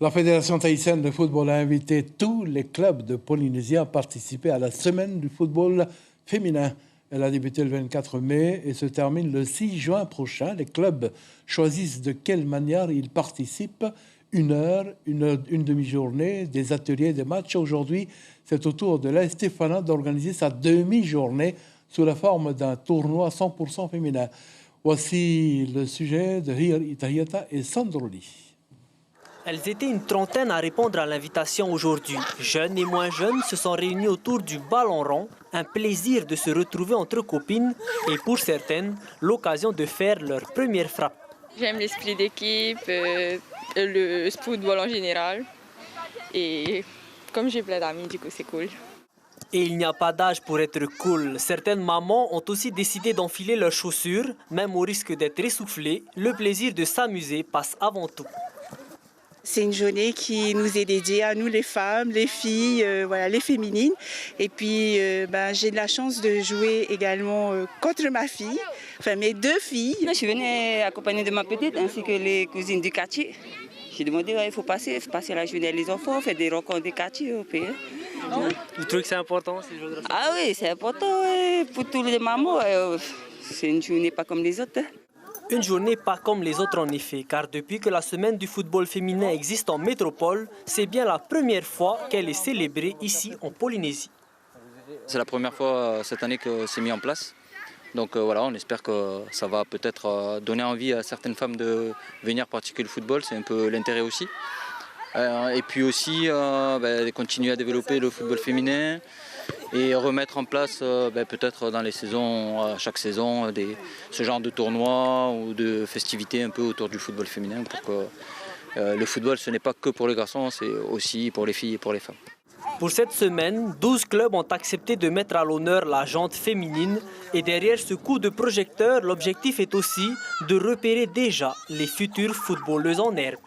La Fédération tahitienne de football a invité tous les clubs de Polynésie à participer à la semaine du football féminin. Elle a débuté le 24 mai et se termine le 6 juin prochain. Les clubs choisissent de quelle manière ils participent. Une heure, une demi-journée, des ateliers, des matchs. Aujourd'hui, c'est au tour de l'AS Stefana d'organiser sa demi-journée sous la forme d'un tournoi 100% féminin. Voici le sujet de Hir Itahiata et Sandroli. Elles étaient une trentaine à répondre à l'invitation aujourd'hui. Jeunes et moins jeunes se sont réunis autour du ballon rond. Un plaisir de se retrouver entre copines et pour certaines, l'occasion de faire leur première frappe. J'aime l'esprit d'équipe, le football en général. Et comme j'ai plein d'amis, du coup c'est cool. Et il n'y a pas d'âge pour être cool. Certaines mamans ont aussi décidé d'enfiler leurs chaussures, même au risque d'être essoufflées. Le plaisir de s'amuser passe avant tout. C'est une journée qui nous est dédiée à nous les femmes, les filles, voilà, les féminines. Et puis j'ai de la chance de jouer également contre ma fille, enfin mes deux filles. Je suis venue accompagnée de ma petite ainsi que les cousines du quartier. J'ai demandé il faut passer la journée avec les enfants, faire des rencontres du quartier au pays. Vous trouvez que c'est important ces jours de la fête? Ah oui, c'est important pour tous les mamans. C'est une journée pas comme les autres. Une journée pas comme les autres en effet, car depuis que la semaine du football féminin existe en métropole, c'est bien la première fois qu'elle est célébrée ici en Polynésie. C'est la première fois cette année que c'est mis en place. Donc voilà, on espère que ça va peut-être donner envie à certaines femmes de venir pratiquer le football, c'est un peu l'intérêt aussi. Et puis aussi continuer à développer le football féminin et remettre en place peut-être dans les saisons, chaque saison, ce genre de tournois ou de festivités un peu autour du football féminin pour que le football ce n'est pas que pour les garçons, c'est aussi pour les filles et pour les femmes. Pour cette semaine, 12 clubs ont accepté de mettre à l'honneur la jante féminine et derrière ce coup de projecteur, l'objectif est aussi de repérer déjà les futures footballeuses en herbe.